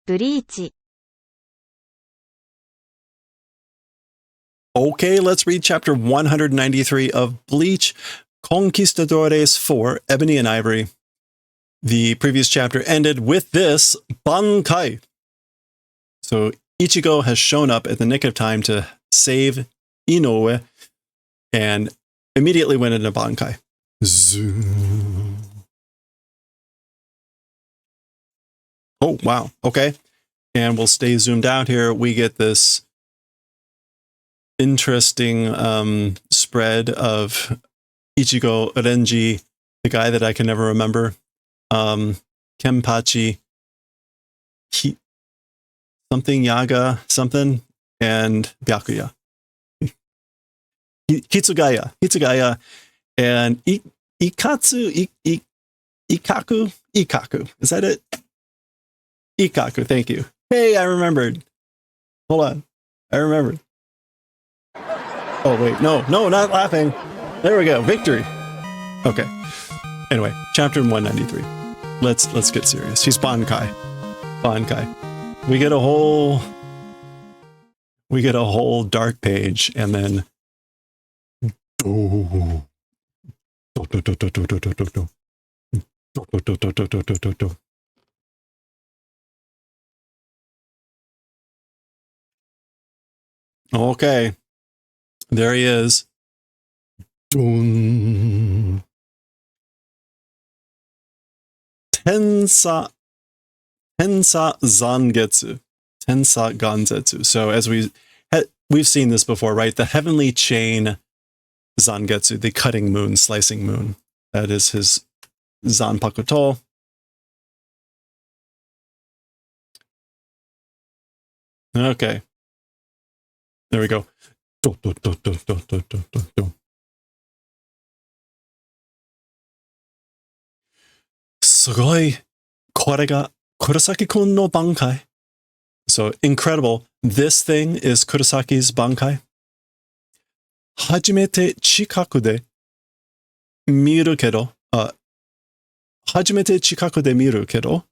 ブリーチ Okay, let's read chapter 193 of Bleach, Conquistadores 4, Ebony and Ivory. The previous chapter ended with this, Bankai. So Ichigo has shown up at the nick of time to save Inoue and immediately went into Bankai. Zoom. Oh, wow. Okay. And we'll stay zoomed out here. We get this interesting spread of Ichigo, Renji, the guy that I can never remember, Kenpachi, something Yaga, something, and Byakuya. Hitsugaya, and Ikaku. Is that it? Ikaku, thank you. Hey, I remembered. Hold on. I remembered. Oh, wait. No, not laughing. There we go. Victory. Okay. Anyway, chapter 193. Let's get serious. He's Bankai. We get a whole dark page, and then okay. There he is. Tensa Zangetsu. Tensa Ganzetsu. So as we've seen this before, right? The heavenly chain Zangetsu, the cutting moon, slicing moon. That is his Zanpakuto. Okay. There we go. Sugoi, kore ga Kurosaki-kun no bankai. So incredible. This thing is Kurosaki's bankai. Hajimete chikaku de miru kedo. Hajimete chikaku de miru kedo.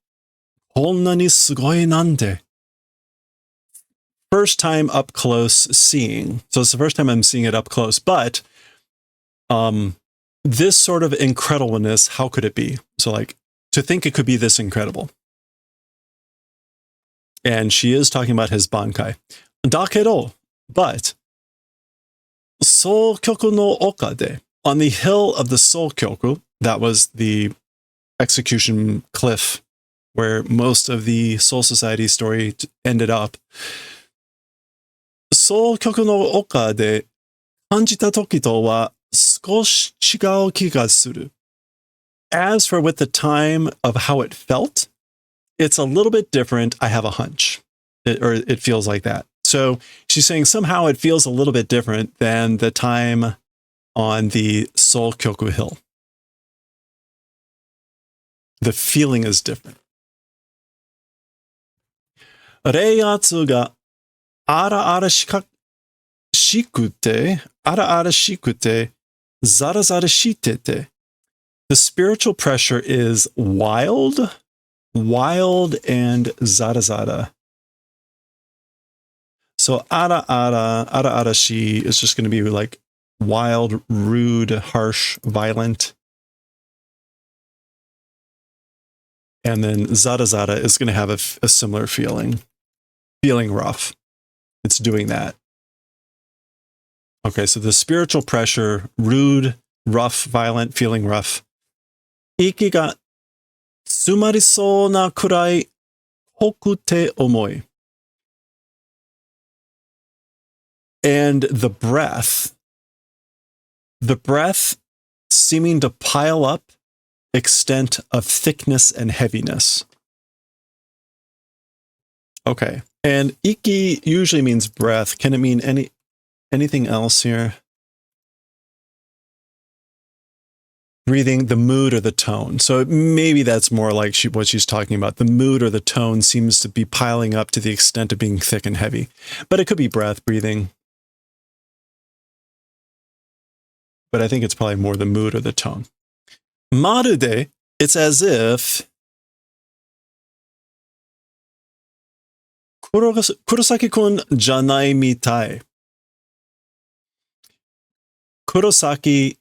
Konna ni sugoi nande. First time up close seeing. So it's the first time I'm seeing it up close. But this sort of incredibleness, how could it be? So like, to think it could be this incredible. And she is talking about his bankai. Dakedo, but Soukyoku no oka de, on the hill of the Soukyoku, that was the execution cliff where most of the Soul Society story ended up. Soukyoku no oka de kanjita toki to wa skoshi chigau kiga suru. As for with the time of how it felt, it's a little bit different. I have a hunch, it feels like that. So she's saying somehow it feels a little bit different than the time on the Soukyoku Hill. The feeling is different. Reiatsu ga ara shikute, zara shitete. The spiritual pressure is wild and zara. So ara shi is just going to be like wild, rude, harsh, violent. And then zara is going to have a similar feeling rough. It's doing that. Okay, so the spiritual pressure, rude, rough, violent, feeling rough. Iki ga tsumarisou na kurai hokute omoi. And the breath seeming to pile up extent of thickness and heaviness. Okay. And iki usually means breath. Can it mean anything else here? Breathing, the mood or the tone. So maybe that's more like what she's talking about. The mood or the tone seems to be piling up to the extent of being thick and heavy. But it could be breath, breathing. But I think it's probably more the mood or the tone. Marude, it's as if Kurosaki-kun janai mitai. Kurosaki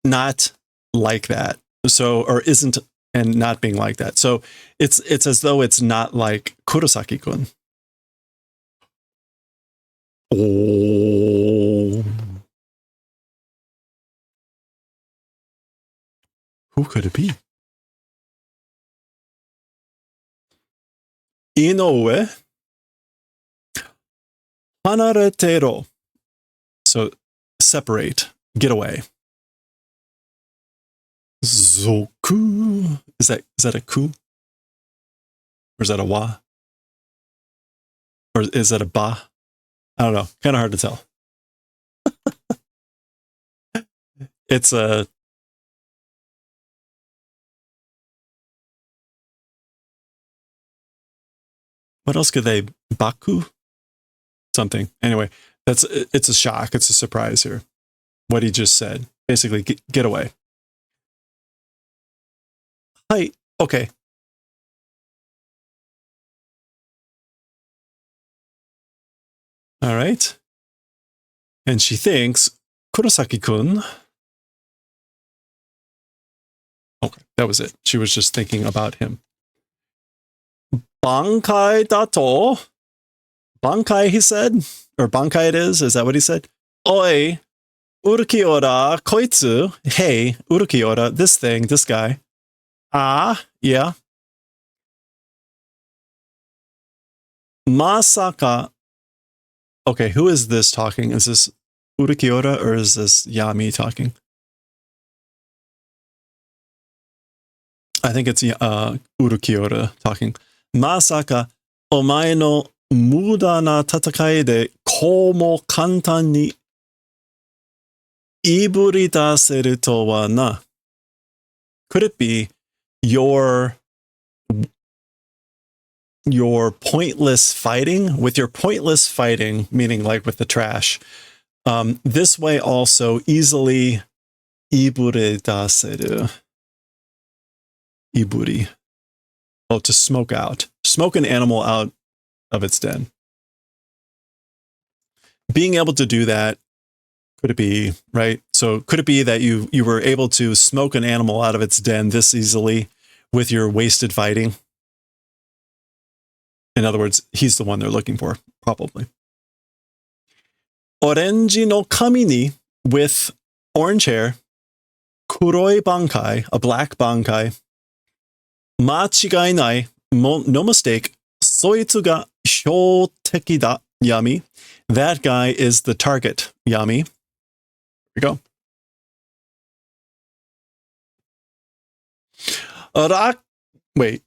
not like that. So, or isn't, and not being like that. So it's as though it's not like Kurosaki-kun. Oh. Who could it be? Inoue. Hanaretero. So separate, get away. Zoku. Is that a ku? Or is that a wa? Or is that a ba? I don't know. Kind of hard to tell. It's a... What else could they... Baku? Something. Anyway, it's a shock. It's a surprise here. What he just said. Basically, get away. Hi. Okay. All right. And she thinks, Kurosaki-kun. Okay, that was it. She was just thinking about him. Bankai dato. Bankai, he said. Or bankai it is. Is that what he said? Oi. Urukiora koitsu. Hey, Urukiora. This thing, this guy. Ah, yeah. Masaka. Okay, who is this talking? Is this Urukiora or is this Yami talking? I think it's Urukiora talking. Masaka, omae no muda na tatakai de kou mo kantan ni iburi daseru to wa na. Could it be your pointless fighting? With your pointless fighting, meaning like with the trash, this way also easily iburi daseru. Iburi. Oh, to smoke out. Smoke an animal out of its den. Being able to do that, could it be, right? So could it be that you were able to smoke an animal out of its den this easily with your wasted fighting? In other words, he's the one they're looking for, probably. Orenji no kami ni, with orange hair. Kuroi bankai, a black bankai. Machigai nai, no mistake. Soitsu ga hyōteki da, Yami. That guy is the target, Yami. Here we go. Wait.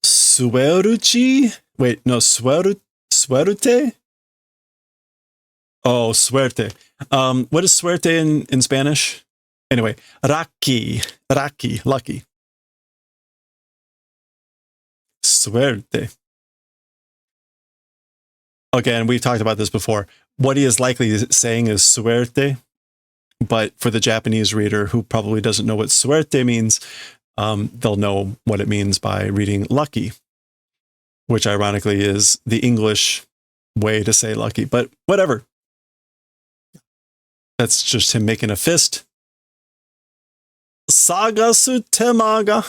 Sueruchi? Wait, no, suerte? Oh, suerte. What is suerte in Spanish? Anyway, raki, lucky. Suerte. Again, we've talked about this before. What he is likely saying is suerte, but for the Japanese reader who probably doesn't know what suerte means, they'll know what it means by reading lucky, which ironically is the English way to say lucky, but whatever. That's just him making a fist. Sagasu temaga.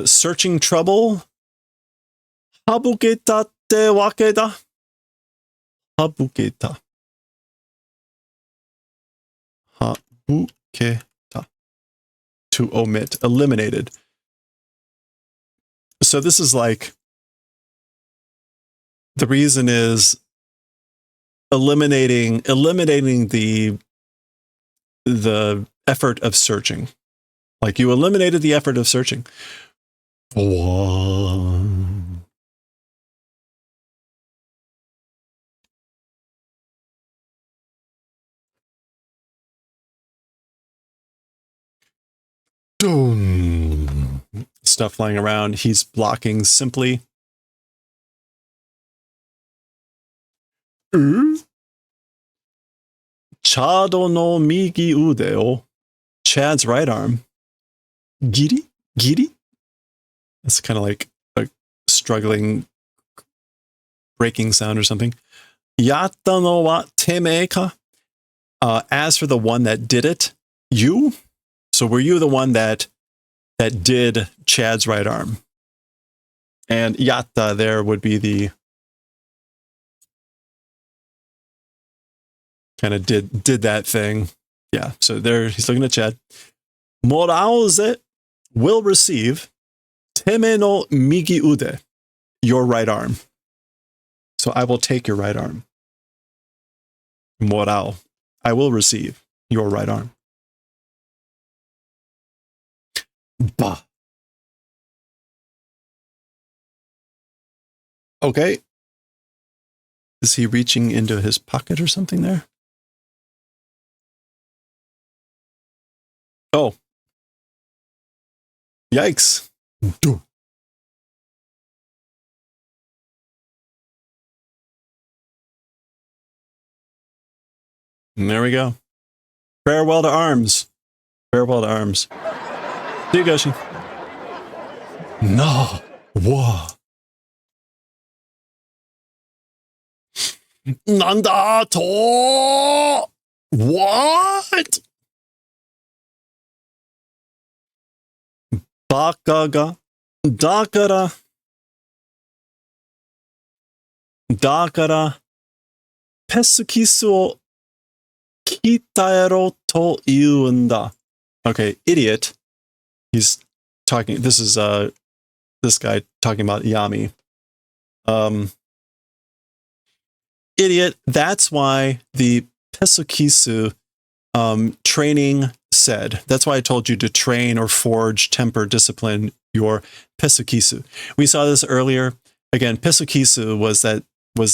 Searching trouble. Habuketa te wakeda. Habuketa. Habuketa. To omit. Eliminated. So this is like, the reason is eliminating the effort of searching. Like you eliminated the effort of searching. Stuff flying around. He's blocking simply. Chado no migi ude o. Chad's right arm. Giri? Giri? It's kind of like a struggling breaking sound or something. Yatta no wa teme ka? As for the one that did it, you? So were you the one that did Chad's right arm? And yatta there would be the kind of did that thing. Yeah, so there he's looking at Chad. Morauze will receive teme no migi ude, your right arm. So I will take your right arm. Morao, I will receive your right arm. Bah. Okay. Is he reaching into his pocket or something there? Oh. Yikes. And there we go. Farewell to arms. Farewell to arms. See you, Goshi. No. Whoa. Nanda to. What? Baka ga. Dakara. Dakara. Pesukisu o kitaero to iunda. Okay, idiot. He's talking. This is this guy talking about Yami. Idiot. That's why the Pesukisu training said. That's why I told you to train or forge, temper, discipline your Pesukisu. We saw this earlier. Again, Pesukisu was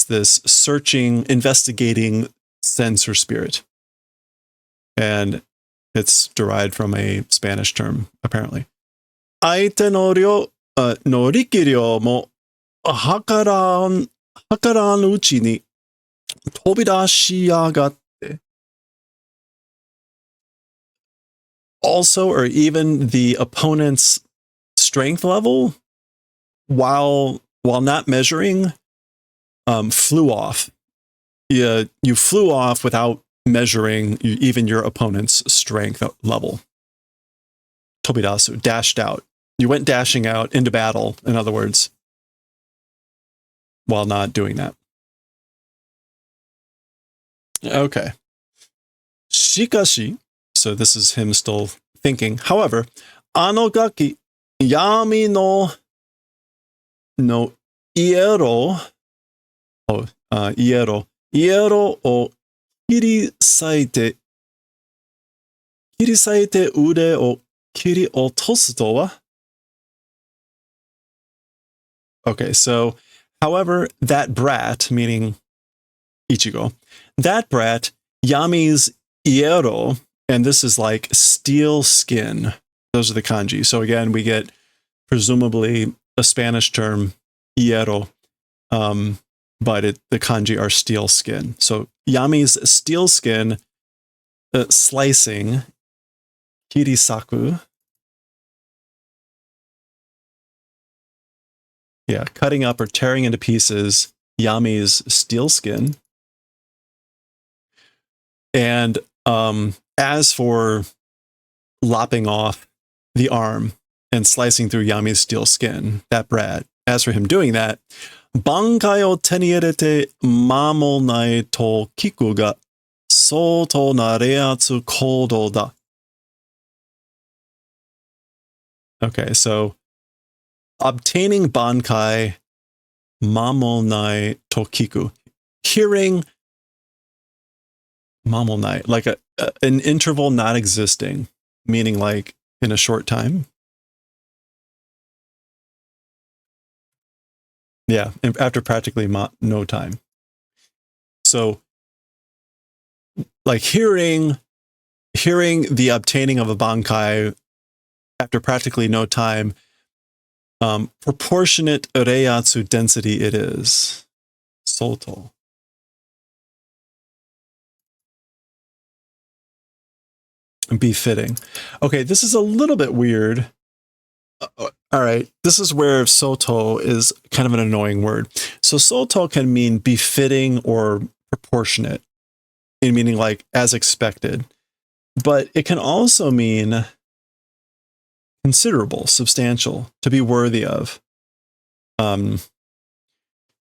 this searching, investigating sense or spirit. And it's derived from a Spanish term, apparently. Aite no ryo no rikiryo mo hakaran uchi ni tobidashiyagatte. Also, or even the opponent's strength level, while not measuring, flew off. You flew off without measuring even your opponent's strength level. Tobidasu, dashed out. You went dashing out into battle, in other words, while not doing that. Okay. Shikashi, so this is him still thinking. However, ano gaki yami no iero o kirisaite ude o kiri otosu to wa? Okay, so however, that brat, meaning Ichigo, that brat, Yami's iero, and this is like steel skin. Those are the kanji. So again, we get presumably a Spanish term, iero, but the kanji are steel skin. So Yami's steel skin slicing, kirisaku. Yeah, cutting up or tearing into pieces Yami's steel skin. And as for lopping off the arm and slicing through Yami's steel skin, that brat, as for him doing that, bankai o tenierete mamolnai to kiku ga soto na reatsu kodo da. Okay, so obtaining bankai mamolnai to kiku, hearing mamolnai, like an interval not existing, meaning like in a short time. Yeah, after practically no time. So, like hearing the obtaining of a bankai after practically no time, proportionate reiatsu density it is. Soto. befitting. Okay, this is a little bit weird. All right, this is where soto is kind of an annoying word. So soto can mean befitting or proportionate, in meaning like as expected. But it can also mean considerable, substantial, to be worthy of.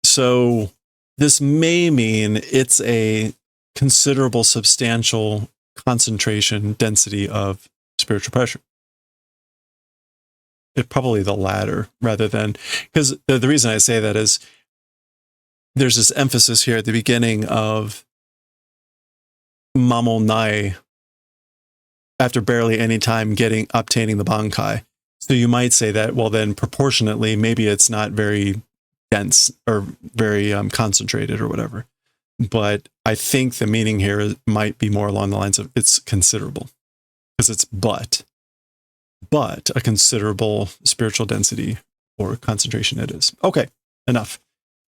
So this may mean it's a considerable, substantial concentration, density of spiritual pressure. It's probably the latter rather than, because the reason I say that is there's this emphasis here at the beginning of Mamonai after barely any time obtaining the Bankai. So you might say that, well, then proportionately, maybe it's not very dense or very concentrated or whatever. But I think the meaning here might be more along the lines of it's considerable, because it's but a considerable spiritual density or concentration it is. Okay, enough.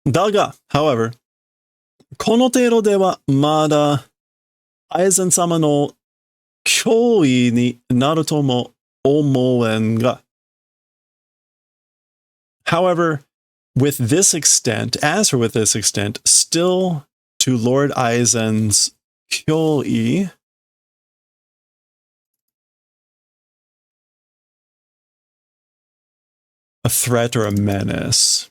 だが, however, この程度ではまだ愛禅様の脅威になるとも思えんが. However, with this extent, still to Lord Aizen's kyoi, a threat or a menace,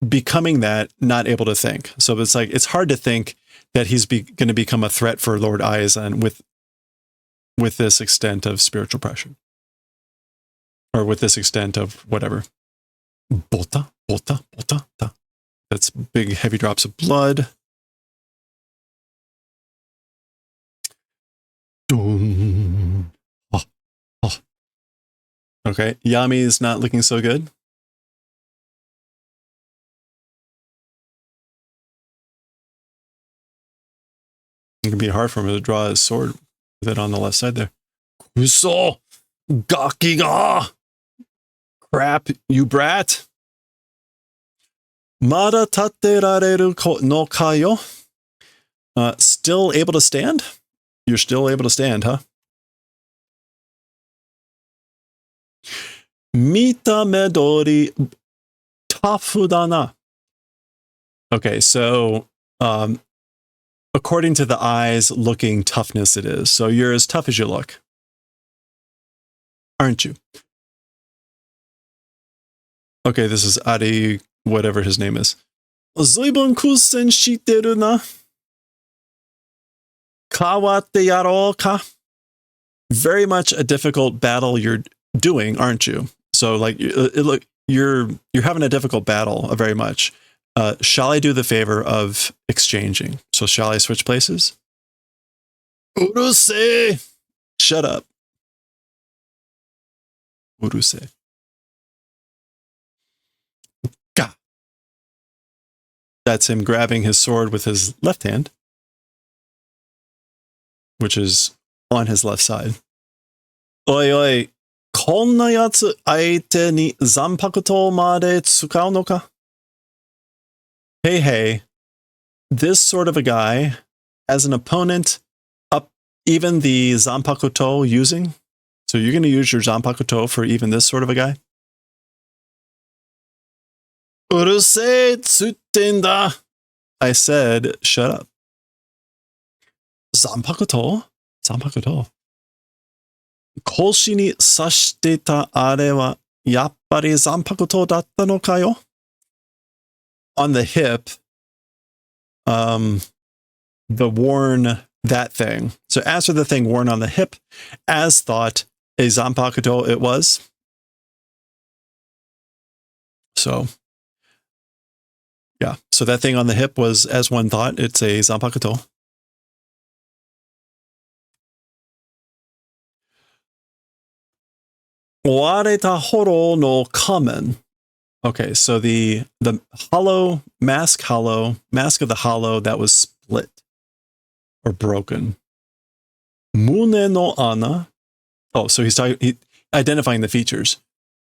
becoming that, not able to think. So it's like, it's hard to think that he's going to become a threat for Lord Aizen with this extent of spiritual pressure. Or with this extent of whatever. Bota, bota, bota, ta. That's big, heavy drops of blood. Dun. Oh, oh. Okay, Yami's not looking so good. It can be hard for him to draw his sword with it on the left side there. Kuso! Gakiga! Crap, you brat! Mada taterareru no kayo? Still able to stand? You're still able to stand, huh? Mita medori tafudana. Okay, so according to the eyes, looking toughness it is. So you're as tough as you look. Aren't you? Okay, this is Ari, whatever his name is. Zuibun kusen shiteru na. Kawatte yaro ka. Very much a difficult battle you're doing, aren't you? So like, look, you're having a difficult battle, very much. Shall I do the favor of exchanging? So shall I switch places? Uruse! Shut up. Uruse. Ga. That's him grabbing his sword with his left hand, which is on his left side. Oi, oi. Konna yatsu aite ni zanpakuto made tsukau no ka? Hey, hey. This sort of a guy, as an opponent, up even the zanpakuto using? So you're going to use your zanpakuto for even this sort of a guy? Urusei tsutten da. I said, shut up. Zanpakuto? Zanpakuto. Koshi ni sashite ta are wa yappari zanpakuto datta no ka yo? On the hip, that thing. So as for the thing worn on the hip, as thought, a zanpakuto it was. So, yeah. So that thing on the hip was, as one thought, it's a zanpakuto. Wareta horo no kamen. Okay, so the hollow, mask of the hollow that was split or broken. Mune no ana. Oh, so he's identifying the features.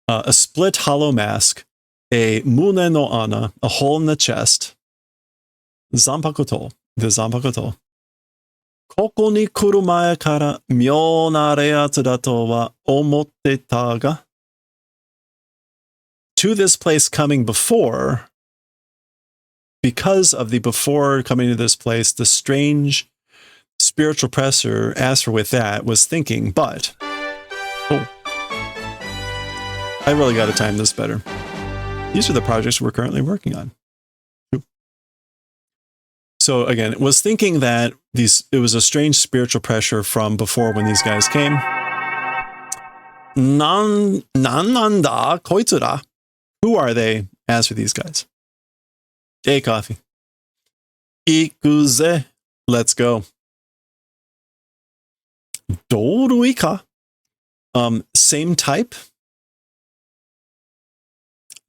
A split hollow mask, a mune no ana, a hole in the chest. Zanpakuto, the zanpakuto. ここに来る前から妙なやつだとは思ってたが To this place coming before, because of the before coming to this place, the strange spiritual oppressor, as for with that, was thinking, but... Oh. I really got to time this better. These are the projects we're currently working on. So again, it was thinking that it was a strange spiritual pressure from before when these guys came. Nan nanda koitsura. Who are they? As for these guys. Hey, coffee. Ikuze. Let's go. Doruika. Same type.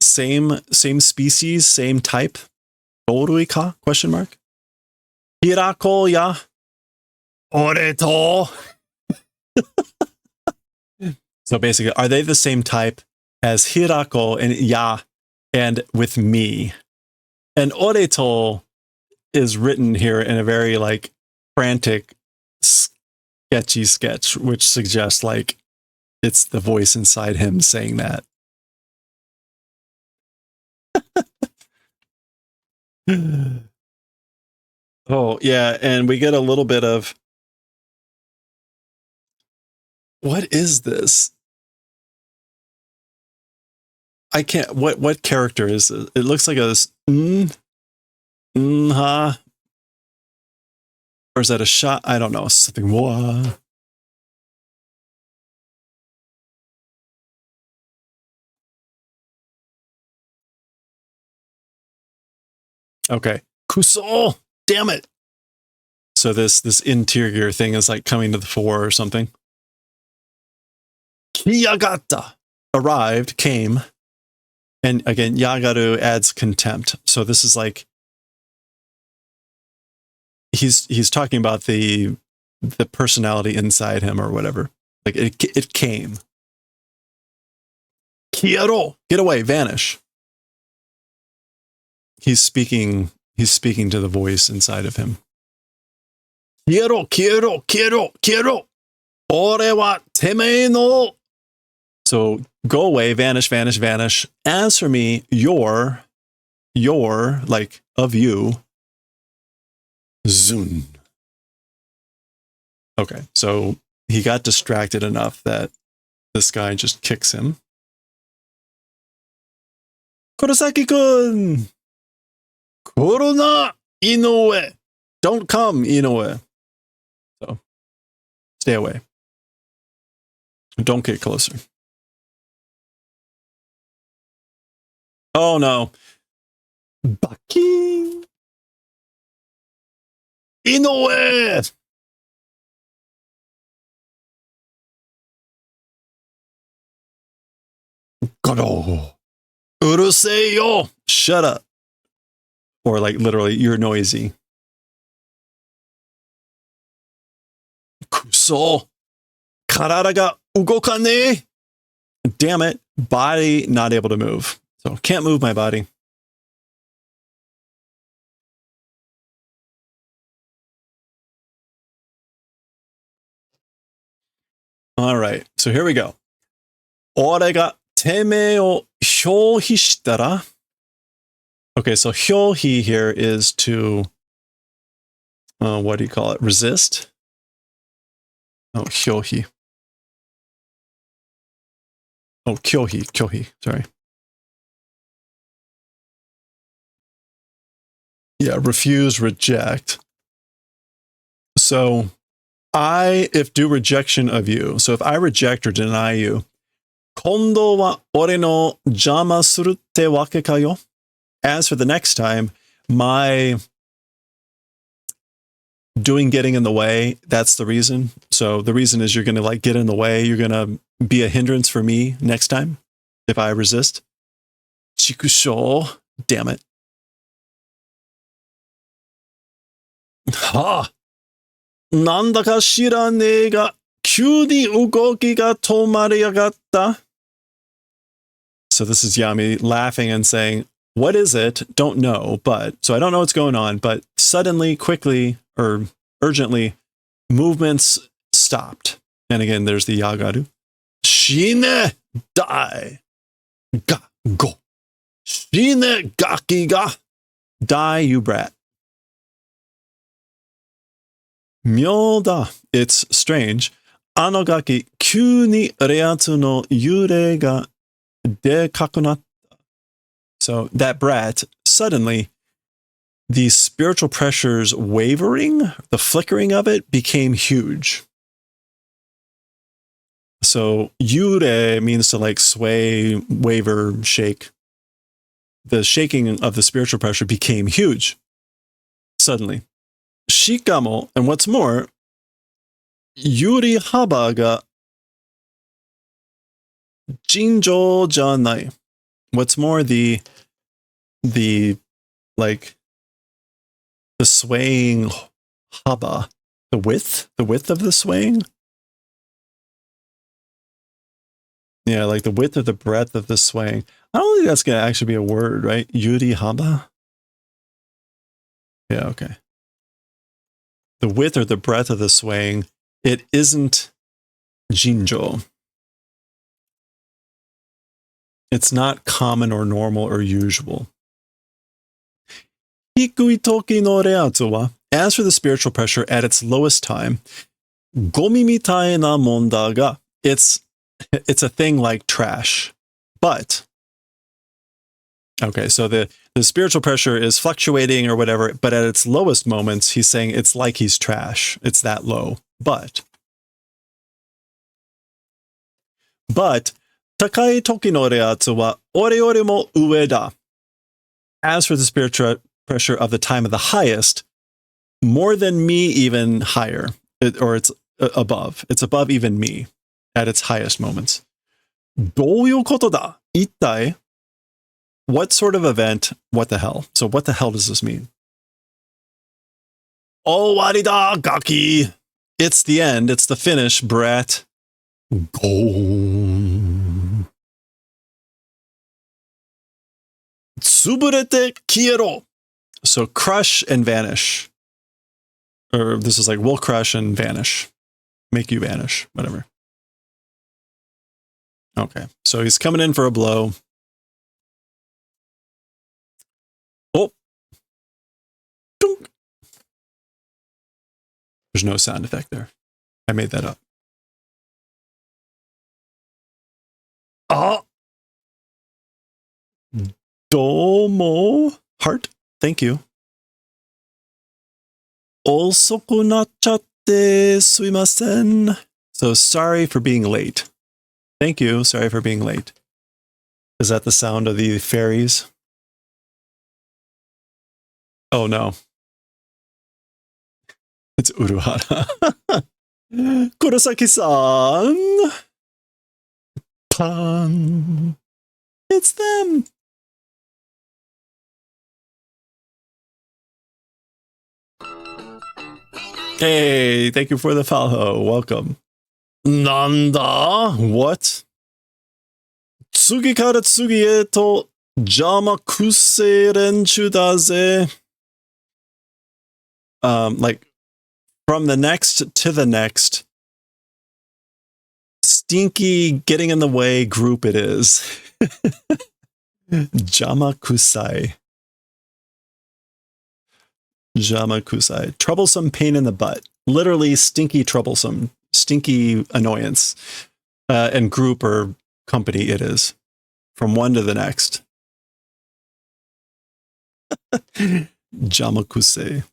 Same species, same type. Doruika? Question mark. Hirako ya. Oreto. So basically, are they the same type as Hirako and Ya and with me? And Oreto is written here in a very like frantic, sketchy sketch, which suggests like it's the voice inside him saying that. Oh, yeah, and we get a little bit of... What is this? I can't... What character is it? It looks like a... ha. Or is that a shot? I don't know. Something... Wah. Okay. Kuso! Damn it! So this interior thing is like coming to the fore or something. Kiyagata! Arrived, came. And again, Yagaru adds contempt. So this is like... He's talking about the personality inside him or whatever. Like it came. Kiero! Get away, vanish. He's speaking to the voice inside of him. Kiero, kiero, kiero, kiero. Ore wa temei no. So go away, vanish, vanish, vanish. As for me, your, like, of you. Zun. Okay, so he got distracted enough that this guy just kicks him. Kurosaki-kun! Korona Inoue! Don't come, Inoue. So, stay away. Don't get closer. Oh no. Baki! Inoue! Goro! Urusei yo! Shut up. Or like literally, you're noisy. Kuso! Karada ga ugokane! Damn it. Body not able to move. So can't move my body. All right. So here we go. Ore ga teme o hyohi shitara. Okay, so hyohi here is to, what do you call it? Resist? Oh, hyohi. Oh, kyohi, sorry. Yeah, refuse, reject. So if do rejection of you, so if I reject or deny you, kondo wa ore no jama suru te wake ka yo? As for the next time, my getting in the way, that's the reason. So the reason is you're going to like get in the way. You're going to be a hindrance for me next time if I resist. Chikusho. Damn it. Ha! Nanda ka shiranee ga kyū ni ugoki ga tomariyagatta. So this is Yami laughing and saying, what is it? Don't know, but... So I don't know what's going on, but suddenly, quickly, or urgently, movements stopped. And again, there's the yagaru. Shine, die. Ga, go. Shine, gaki ga. Die, you brat. Myoda. It's strange. Ano gaki, kyū ni reatsu no yurei ga dekaku natta. So that brat, suddenly, the spiritual pressures wavering, the flickering of it became huge. So yure means to like sway, waver, shake. The shaking of the spiritual pressure became huge suddenly. Shikamo, and what's more, yuri haba ga jinjo janai. What's more, the like the swaying haba, the width of the swaying. Yeah, like the width or the breadth of the swaying. I don't think that's going to actually be a word, right? Yuri haba? Yeah, okay. The width or the breadth of the swaying, it isn't jinjo. It's not common or normal or usual. Hikui toki no reatsu wa, as for the spiritual pressure at its lowest time, gomi mitai na monda ga, it's a thing like trash. But, okay, so the spiritual pressure is fluctuating or whatever, but at its lowest moments, he's saying it's like he's trash. It's that low. But, takai toki no reatsu wa ore ore mo ue da. As for the spiritual pressure of the time of the highest, more than me, even higher, or it's above. It's above even me at its highest moments. Douyou koto da? Ittai? What sort of event? What the hell? So what the hell does this mean? Owari da gaki. It's the end. It's the finish, brat. Go. Tsuburete kiero. So crush and vanish. Or this is like we'll crush and vanish. Make you vanish. Whatever. Okay. So he's coming in for a blow. Oh. Dunk. There's no sound effect there. I made that up. Ah. Domo. Heart. Thank you. Osoku nachchatte suimasen. So sorry for being late. Thank you. Sorry for being late. Is that the sound of the fairies? Oh no. It's Uruhara. Kurosaki-san. Pan. It's them. Hey, thank you for the follow. Welcome. Nanda? What? Tsugi kara tsugi e to jamakusei renchu da ze. Like from the next to the next, stinky getting in the way group it is. Jamakusai. Jamakusai. Troublesome pain in the butt. Literally stinky troublesome. Stinky annoyance. And group or company it is. From one to the next. Jamakusei.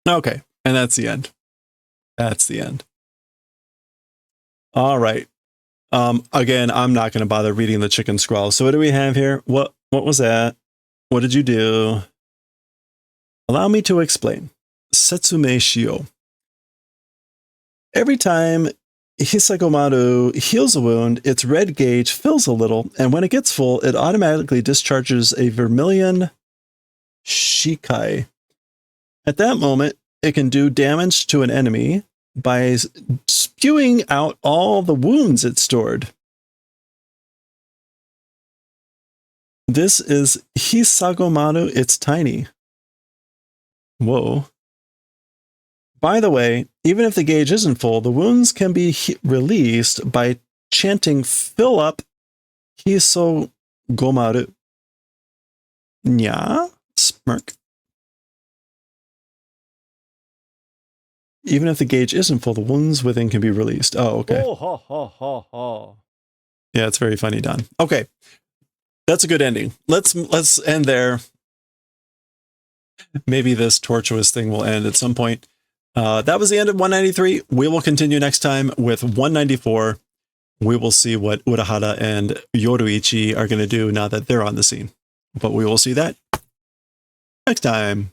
Okay. And that's the end. That's the end. All right. Again, I'm not going to bother reading the chicken scrawl. So what do we have here? What was that? What did you do? Allow me to explain. Setsume shio. Every time Hisagomaru heals a wound, its red gauge fills a little, and when it gets full, it automatically discharges a vermilion shikai. At that moment, it can do damage to an enemy by spewing out all the wounds it stored. This is Hisagomaru. It's tiny. Whoa. By the way, even if the gauge isn't full, the wounds can be released by chanting "fill up hiso gomaru." Nya? Smirk. Even if the gauge isn't full, the wounds within can be released. Oh, okay. Oh, ha, ha, ha, ha. Yeah, it's very funny done. Okay. That's a good ending. Let's end there. Maybe this tortuous thing will end at some point. That was the end of 193. We will continue next time with 194. We will see what Urahara and Yoruichi are going to do now that they're on the scene. But we will see that next time.